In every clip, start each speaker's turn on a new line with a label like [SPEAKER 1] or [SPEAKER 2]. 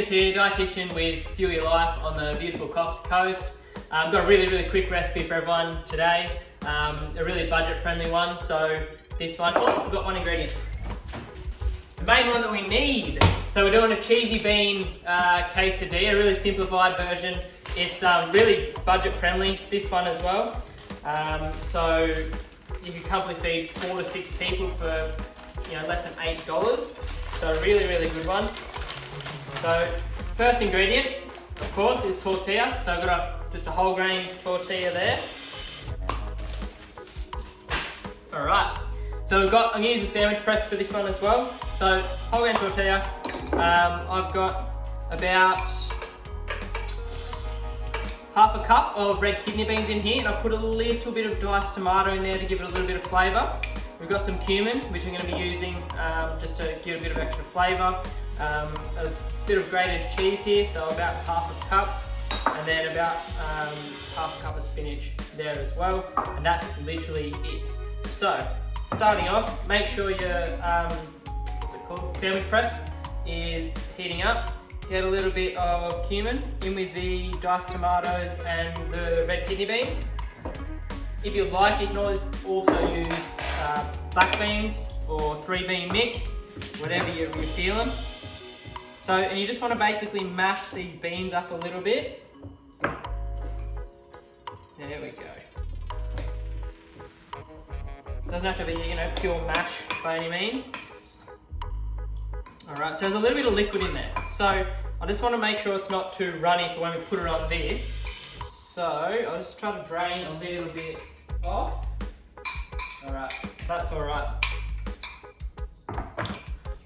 [SPEAKER 1] Angus here, dietitian with Fuel Your Life on the beautiful Cox Coast. I've got a really quick recipe for everyone today. A really budget friendly one. So this one, oh, I forgot one ingredient. The main one that we need. So we're doing a cheesy bean quesadilla, a really simplified version. It's really budget friendly, this one as well. So you can comfortably feed 4 to 6 people for less than $8. So a really good one. So first ingredient, of course, is tortilla. So I've got just a whole grain tortilla there. All right. So I'm going to use a sandwich press for this one as well. So whole grain tortilla. I've got about half a cup of red kidney beans in here, and I put a little bit of diced tomato in there to give it a little bit of flavour. We've got some cumin, which I'm going to be using just to give a bit of extra flavour. A bit of grated cheese here, so about half a cup, and then about half a cup of spinach there as well, and that's literally it. So, starting off, make sure your sandwich press is heating up. Get a little bit of cumin in with the diced tomatoes and the red kidney beans. If you like, you can always also use black beans or 3-bean mix, whatever you're feeling. So, and you just want to basically mash these beans up a little bit. There we go. Doesn't have to be, pure mash by any means. All right, so there's a little bit of liquid in there. So I just want to make sure it's not too runny for when we put it on this. So I'll just try to drain a little bit off. All right, that's all right.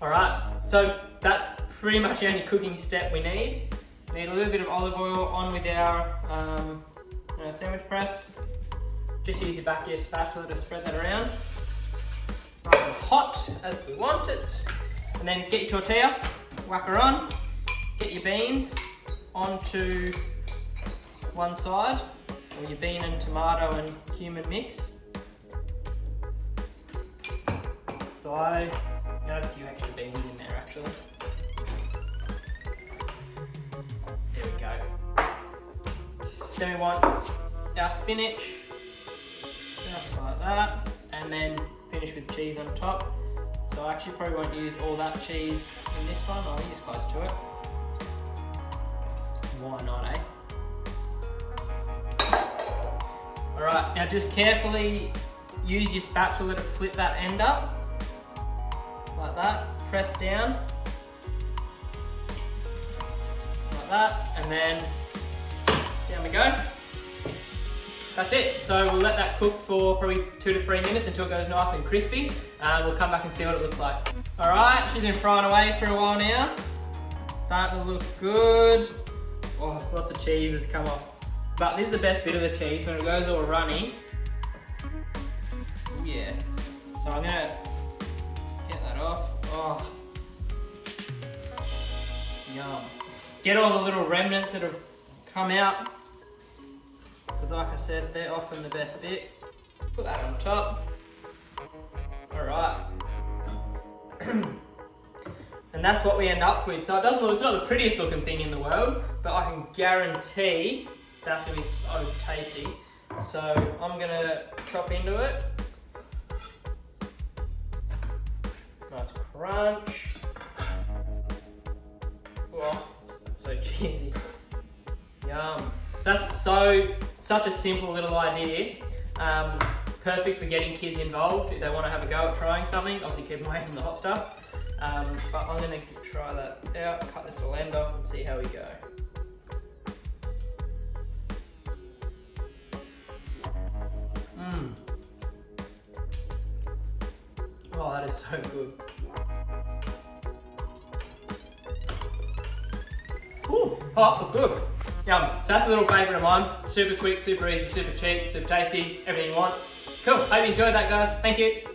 [SPEAKER 1] All right, so that's pretty much the only cooking step we need. Need a little bit of olive oil on with our sandwich press. Just use your back of your spatula to spread that around. Nice and hot as we want it. And then get your tortilla, whack her on. Get your beans onto one side, or your bean and tomato and cumin mix. So I got a few extra beans in there actually. There we go. Then we want our spinach, just like that, and then finish with cheese on top. So I actually probably won't use all that cheese in this one, I'll use close to it. Why not, eh? Alright, now just carefully use your spatula to flip that end up. Like that, press down. Like that, and then down we go. That's it. So we'll let that cook for probably 2 to 3 minutes until it goes nice and crispy. We'll come back and see what it looks like. All right, she's been frying away for a while now. Starting to look good. Oh, lots of cheese has come off. But this is the best bit of the cheese, when it goes all runny. Oh yeah. So I'm gonna get that off. Oh. Yum. Get all the little remnants that have come out. Because like I said, they're often the best bit. Put that on top. All right. And that's what we end up with. So it's not the prettiest looking thing in the world, but I can guarantee that's gonna be so tasty. So I'm gonna chop into it. Nice crunch. Oh, it's so cheesy. Yum. So that's such a simple little idea. Perfect for getting kids involved if they want to have a go at trying something. Obviously keep them away from the hot stuff. But I'm going to try that out, cut this little end off and see how we go. Oh, that is so good. Ooh, hot, good. Yum. So that's a little favourite of mine. Super quick, super easy, super cheap, super tasty, everything you want. Cool. Hope you enjoyed that, guys. Thank you.